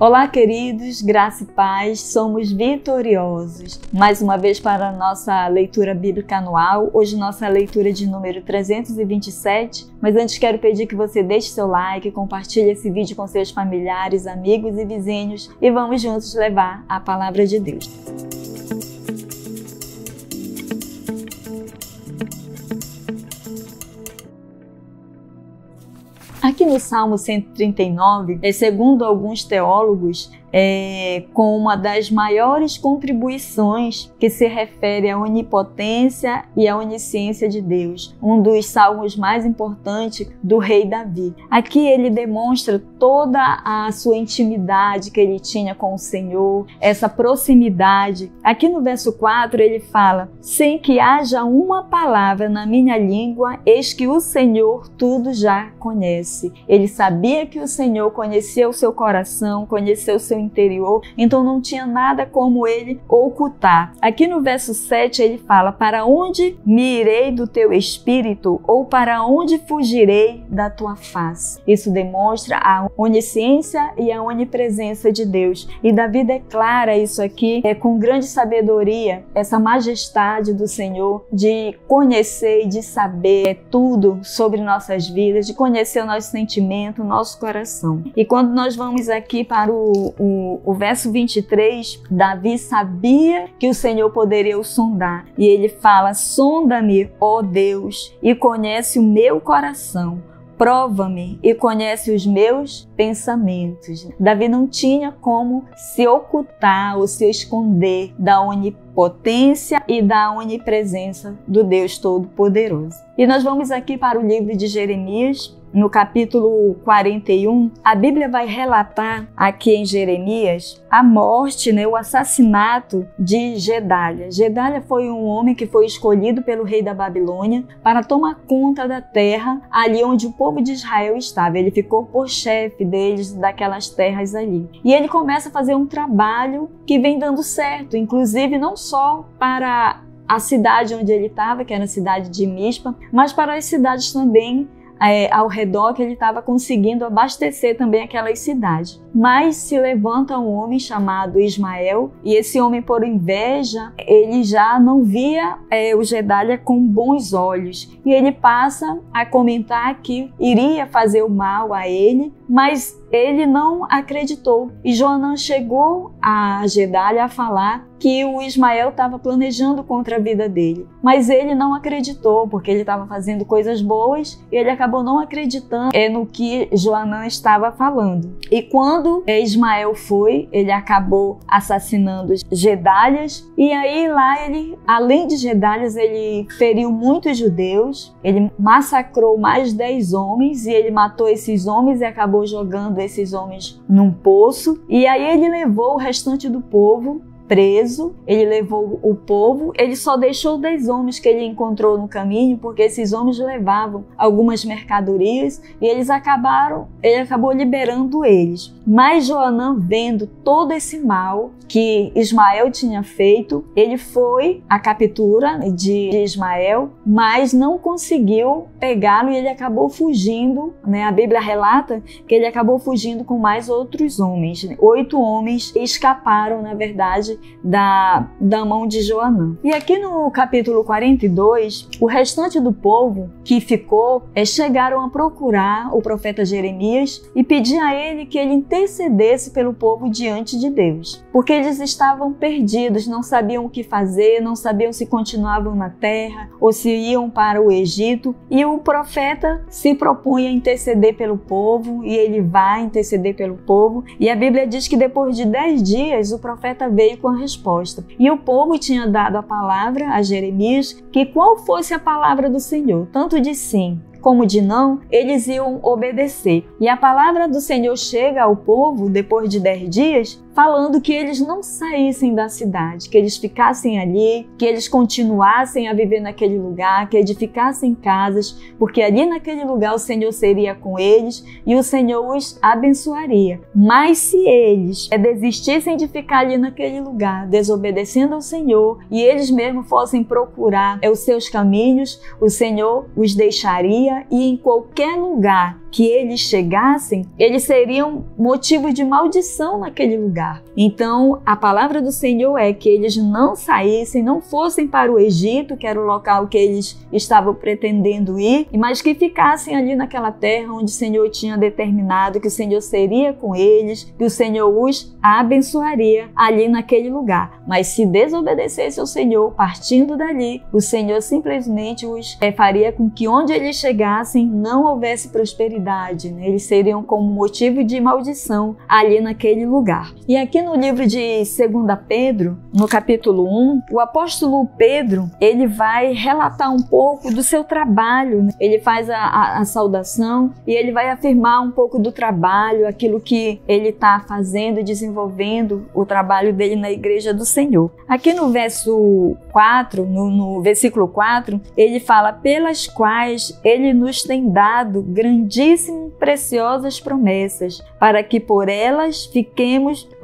Olá, queridos, graça e paz, somos vitoriosos. Mais uma vez para a nossa leitura bíblica anual, hoje nossa leitura de número 327, mas antes quero pedir que você deixe seu like, compartilhe esse vídeo com seus familiares, amigos e vizinhos e vamos juntos levar a palavra de Deus. Aqui no Salmo 139, segundo alguns teólogos, com uma das maiores contribuições que se refere à onipotência e à onisciência de Deus, um dos salmos mais importantes do rei Davi. Aqui ele demonstra toda a sua intimidade que ele tinha com o Senhor, essa proximidade. Aqui no verso 4 ele fala: sem que haja uma palavra na minha língua, eis que o Senhor tudo já conhece. Ele sabia que o Senhor conhecia o seu coração, conhecia o seu interior, então não tinha nada como ele ocultar. Aqui no verso 7 ele fala: para onde me irei do teu espírito, ou para onde fugirei da tua face? Isso demonstra a onisciência e a onipresença de Deus. E Davi declara isso aqui com grande sabedoria, essa majestade do Senhor de conhecer e de saber tudo sobre nossas vidas, de conhecer o nosso sentimento, o nosso coração. E quando nós vamos aqui para o verso 23, Davi sabia que o Senhor poderia o sondar. E ele fala: sonda-me, ó Deus, e conhece o meu coração. Prova-me e conhece os meus pensamentos. Davi não tinha como se ocultar ou se esconder da onipotência e da onipresença do Deus Todo-Poderoso. E nós vamos aqui para o livro de Jeremias. No capítulo 41, a Bíblia vai relatar aqui em Jeremias a morte, o assassinato de Gedalia. Gedalia foi um homem que foi escolhido pelo rei da Babilônia para tomar conta da terra ali onde o povo de Israel estava. Ele ficou por chefe deles, daquelas terras ali. E ele começa a fazer um trabalho que vem dando certo, inclusive não só para a cidade onde ele estava, que era a cidade de Mispa, mas para as cidades também ao redor, que ele estava conseguindo abastecer também aquelas cidades. Mas se levanta um homem chamado Ismael, e esse homem, por inveja, ele já não via o Gedalia com bons olhos, e ele passa a comentar que iria fazer o mal a ele, mas ele não acreditou. E Joanã chegou a Gedalia a falar que o Ismael estava planejando contra a vida dele. Mas ele não acreditou, porque ele estava fazendo coisas boas e ele acabou não acreditando no que Joanã estava falando. E quando Ismael foi, ele acabou assassinando Gedalias. E aí lá ele, além de Gedalias, ele feriu muitos judeus. Ele massacrou mais 10 homens e ele matou esses homens e acabou jogando esses homens num poço. E aí ele levou o restante do povo preso, ele levou o povo, ele só deixou 10 homens que ele encontrou no caminho, porque esses homens levavam algumas mercadorias e ele acabou liberando eles. Mas Joanã, vendo todo esse mal que Ismael tinha feito, ele foi à captura de Ismael, mas não conseguiu pegá-lo e ele acabou fugindo, A Bíblia relata que ele acabou fugindo com mais outros homens. 8 homens escaparam, na verdade, da mão de Joanã. E aqui no capítulo 42, o restante do povo que ficou chegaram a procurar o profeta Jeremias e pedir a ele que ele intercedesse pelo povo diante de Deus, porque eles estavam perdidos, não sabiam o que fazer, não sabiam se continuavam na terra ou se iam para o Egito. E o profeta se propunha a interceder pelo povo, e ele vai interceder pelo povo. E a Bíblia diz que depois de 10 dias o profeta veio com a resposta. E o povo tinha dado a palavra a Jeremias que qual fosse a palavra do Senhor, tanto de sim como de não, eles iam obedecer. E a palavra do Senhor chega ao povo depois de 10 dias, falando que eles não saíssem da cidade, que eles ficassem ali, que eles continuassem a viver naquele lugar, que edificassem casas, porque ali naquele lugar o Senhor seria com eles e o Senhor os abençoaria. Mas se eles desistissem de ficar ali naquele lugar, desobedecendo ao Senhor, e eles mesmos fossem procurar os seus caminhos, o Senhor os deixaria terra e em qualquer lugar que eles chegassem, eles seriam motivo de maldição naquele lugar. Então, a palavra do Senhor é que eles não saíssem, não fossem para o Egito, que era o local que eles estavam pretendendo ir, mas que ficassem ali naquela terra onde o Senhor tinha determinado que o Senhor seria com eles, que o Senhor os abençoaria ali naquele lugar. Mas se desobedecesse ao Senhor, partindo dali, o Senhor simplesmente os faria com que onde eles chegassem não houvesse prosperidade. Eles seriam como motivo de maldição ali naquele lugar. E aqui no livro de 2 Pedro, no capítulo 1, o apóstolo Pedro, ele vai relatar um pouco do seu trabalho. Ele faz a saudação e ele vai afirmar um pouco do trabalho, aquilo que ele está fazendo e desenvolvendo, o trabalho dele na igreja do Senhor. Aqui no verso 4, no versículo 4, ele fala: pelas quais ele nos tem dado grandíssimas preciosas promessas, para que por elas fiqueis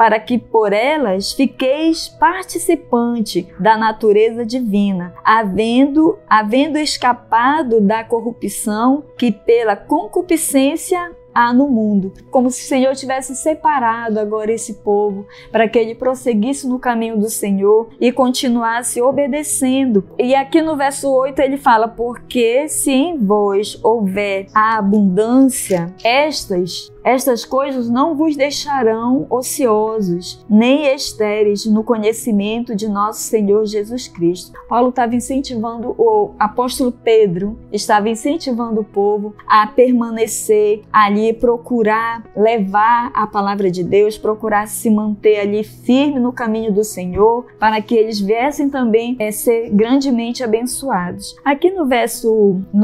participante da natureza divina, havendo escapado da corrupção que pela concupiscência há no mundo. Como se o Senhor tivesse separado agora esse povo para que ele prosseguisse no caminho do Senhor e continuasse obedecendo. E aqui no verso 8 ele fala: porque se em vós houver a abundância, estas coisas não vos deixarão ociosos, nem estéreis no conhecimento de nosso Senhor Jesus Cristo. Paulo estava incentivando, o apóstolo Pedro estava incentivando o povo a permanecer ali, procurar levar a palavra de Deus, procurar se manter ali firme no caminho do Senhor, para que eles viessem também ser grandemente abençoados. Aqui no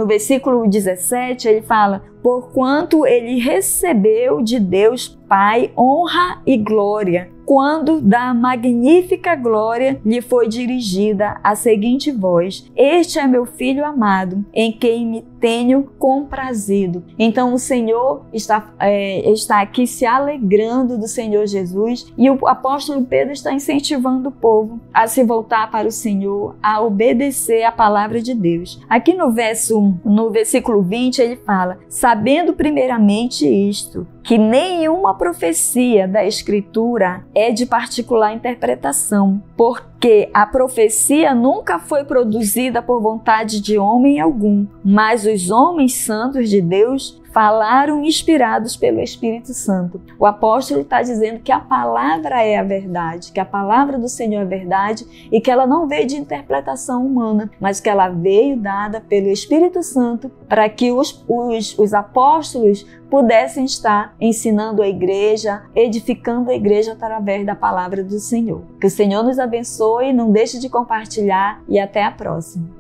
versículo 17 ele fala: porquanto ele recebeu de Deus Pai honra e glória, quando da magnífica glória lhe foi dirigida a seguinte voz: este é meu filho amado, em quem me tenho comprazido. Então o Senhor está aqui se alegrando do Senhor Jesus, e o apóstolo Pedro está incentivando o povo a se voltar para o Senhor, a obedecer a palavra de Deus. Aqui no versículo 20 ele fala: sabendo primeiramente isto, que nenhuma profecia da Escritura é de particular interpretação, porque a profecia nunca foi produzida por vontade de homem algum, mas os homens santos de Deus falaram inspirados pelo Espírito Santo. O apóstolo está dizendo que a palavra é a verdade, que a palavra do Senhor é a verdade e que ela não veio de interpretação humana, mas que ela veio dada pelo Espírito Santo para que os apóstolos pudessem estar ensinando a igreja, edificando a igreja através da palavra do Senhor. Que o Senhor nos abençoe, não deixe de compartilhar e até a próxima.